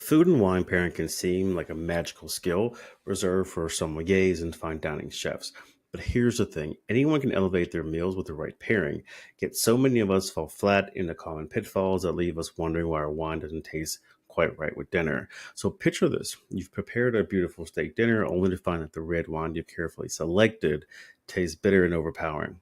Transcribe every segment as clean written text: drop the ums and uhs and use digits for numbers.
Food and wine pairing can seem like a magical skill reserved for sommeliers and fine dining chefs. But here's the thing, anyone can elevate their meals with the right pairing, yet so many of us fall flat into common pitfalls that leave us wondering why our wine doesn't taste quite right with dinner. So picture this, you've prepared a beautiful steak dinner only to find that the red wine you've carefully selected tastes bitter and overpowering.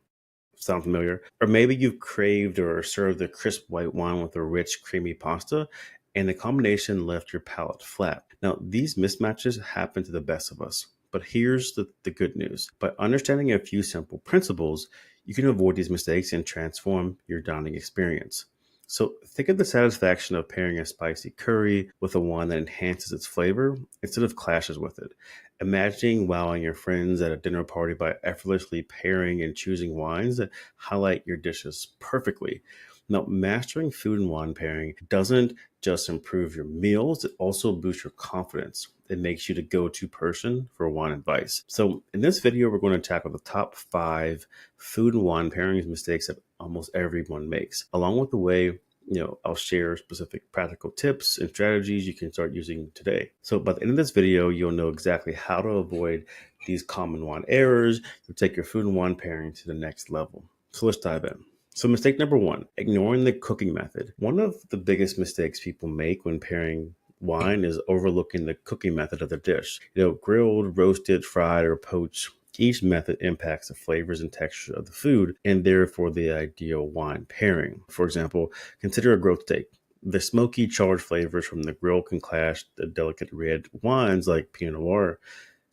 Sound familiar? Or maybe you've craved or served a crisp white wine with a rich, creamy pasta, and the combination left your palate flat. Now, these mismatches happen to the best of us. But here's the good news. By understanding a few simple principles, you can avoid these mistakes and transform your dining experience. So think of the satisfaction of pairing a spicy curry with a wine that enhances its flavor instead of clashes with it. Imagining wowing your friends at a dinner party by effortlessly pairing and choosing wines that highlight your dishes perfectly. Now, mastering food and wine pairing doesn't just improve your meals, it also boosts your confidence. It makes you the go to person for wine advice. So, in this video, we're going to tackle the top 5 food and wine pairings mistakes that almost everyone makes, along with the way I'll share specific practical tips and strategies you can start using today. So by the end of this video, you'll know exactly how to avoid these common wine errors. You'll take your food and wine pairing to the next level. So let's dive in. So mistake number 1, ignoring the cooking method. One of the biggest mistakes people make when pairing wine is overlooking the cooking method of the dish. Grilled, roasted, fried, or poached. Each method impacts the flavors and texture of the food and therefore the ideal wine pairing. For example, consider a grilled steak. The smoky, charred flavors from the grill can clash the delicate red wines like Pinot Noir.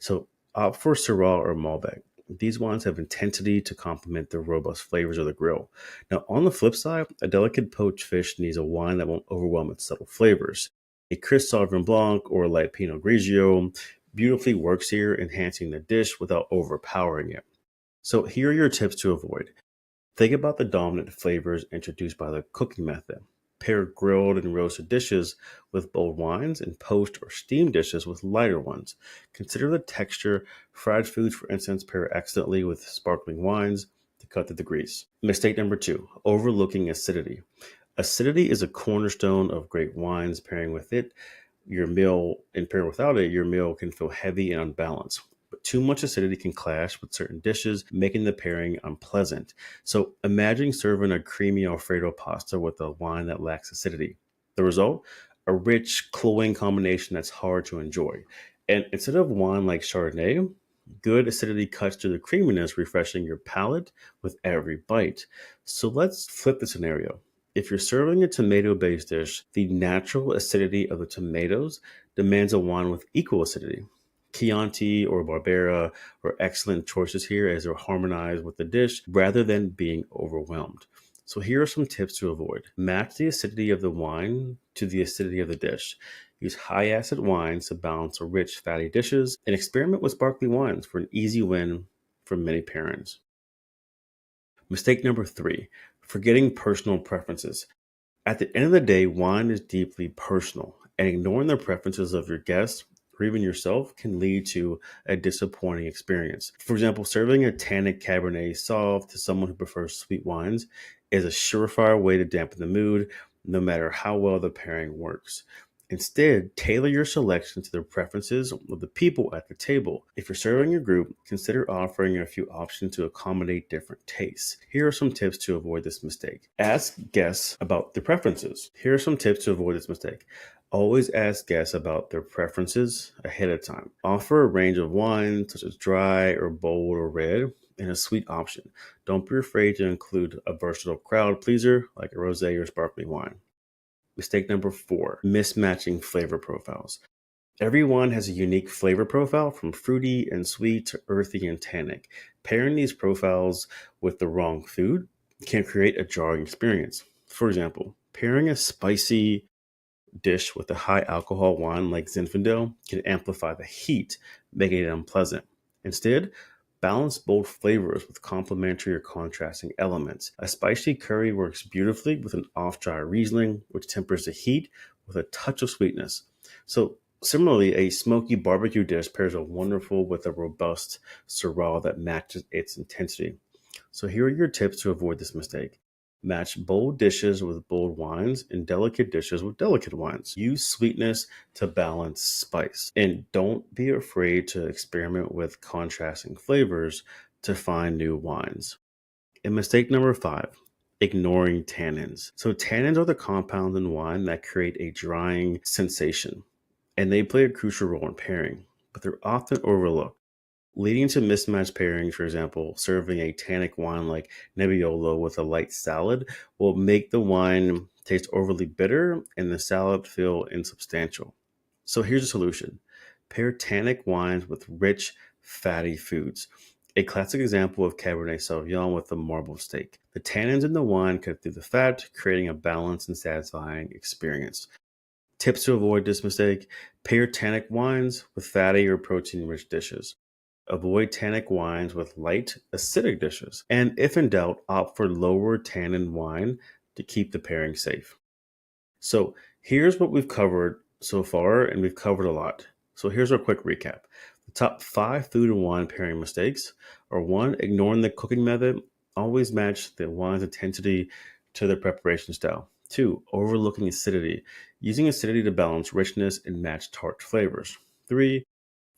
So opt for Syrah or Malbec. These wines have intensity to complement the robust flavors of the grill. Now, on the flip side, a delicate poached fish needs a wine that won't overwhelm its subtle flavors. A crisp Sauvignon Blanc or light Pinot Grigio beautifully works here, enhancing the dish without overpowering it. So here are your tips to avoid. Think about the dominant flavors introduced by the cooking method. Pair grilled and roasted dishes with bold wines and poached or steamed dishes with lighter ones. Consider the texture. Fried foods, for instance, pair excellently with sparkling wines to cut through the grease. Mistake number 2, overlooking acidity. Acidity is a cornerstone of great wines. Pairing with it, your meal, and pairing without it, your meal can feel heavy and unbalanced. But too much acidity can clash with certain dishes, making the pairing unpleasant. So imagine serving a creamy Alfredo pasta with a wine that lacks acidity. The result? A rich, cloying combination that's hard to enjoy. And instead of wine like Chardonnay, good acidity cuts through the creaminess, refreshing your palate with every bite. So let's flip the scenario. If you're serving a tomato-based dish, the natural acidity of the tomatoes demands a wine with equal acidity. Chianti or Barbera are excellent choices here as they're harmonized with the dish rather than being overwhelmed. So here are some tips to avoid. Match the acidity of the wine to the acidity of the dish. Use high acid wines to balance the rich, fatty dishes, and experiment with sparkling wines for an easy win for many pairings. Mistake number 3, forgetting personal preferences. At the end of the day, wine is deeply personal, and ignoring the preferences of your guests or even yourself can lead to a disappointing experience. For example, serving a tannic Cabernet Sauv to someone who prefers sweet wines is a surefire way to dampen the mood, no matter how well the pairing works. Instead, tailor your selection to the preferences of the people at the table. If you're serving your group, consider offering a few options to accommodate different tastes. Here are some tips to avoid this mistake. Ask guests about their preferences. Here are some tips to avoid this mistake. Always ask guests about their preferences ahead of time. Offer a range of wines, such as dry or bold or red, and a sweet option. Don't be afraid to include a versatile crowd pleaser like a rosé or sparkling wine. Mistake number 4, mismatching flavor profiles. Everyone has a unique flavor profile, from fruity and sweet to earthy and tannic. Pairing these profiles with the wrong food can create a jarring experience. For example, pairing a spicy dish with a high alcohol wine like Zinfandel can amplify the heat, making it unpleasant. Instead, balance bold flavors with complementary or contrasting elements. A spicy curry works beautifully with an off-dry Riesling, which tempers the heat with a touch of sweetness. So similarly, a smoky barbecue dish pairs wonderful with a robust Syrah that matches its intensity. So here are your tips to avoid this mistake. Match bold dishes with bold wines and delicate dishes with delicate wines. Use sweetness to balance spice. And don't be afraid to experiment with contrasting flavors to find new wines. And mistake number 5, ignoring tannins. So tannins are the compounds in wine that create a drying sensation, and they play a crucial role in pairing, but they're often overlooked, leading to mismatched pairings. For example, serving a tannic wine like Nebbiolo with a light salad will make the wine taste overly bitter and the salad feel insubstantial. So here's a solution: pair tannic wines with rich, fatty foods. A classic example of Cabernet Sauvignon with a marble steak. The tannins in the wine cut through the fat, creating a balanced and satisfying experience. Tips to avoid this mistake: pair tannic wines with fatty or protein rich dishes. Avoid tannic wines with light, acidic dishes. And if in doubt, opt for lower tannin wine to keep the pairing safe. So here's what we've covered so far, and we've covered a lot. So here's our quick recap. The top 5 food and wine pairing mistakes are: 1, ignoring the cooking method. Always match the wine's intensity to the preparation style. 2, overlooking acidity. Using acidity to balance richness and match tart flavors. 3,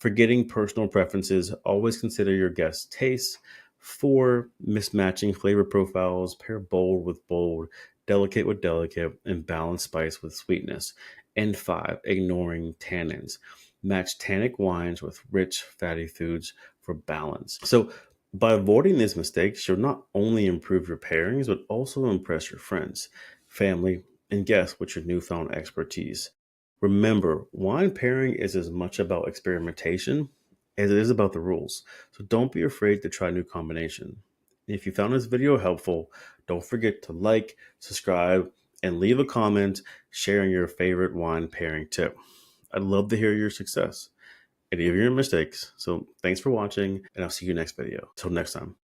forgetting personal preferences. Always consider your guest's tastes. 4, mismatching flavor profiles. Pair bold with bold, delicate with delicate, and balance spice with sweetness. And 5, ignoring tannins. Match tannic wines with rich, fatty foods for balance. So, by avoiding these mistakes, you'll not only improve your pairings, but also impress your friends, family, and guests with your newfound expertise. Remember, wine pairing is as much about experimentation as it is about the rules. So don't be afraid to try new combination. If you found this video helpful, don't forget to like, subscribe, and leave a comment sharing your favorite wine pairing tip. I'd love to hear your success and even your mistakes. So thanks for watching, and I'll see you next video. Till next time.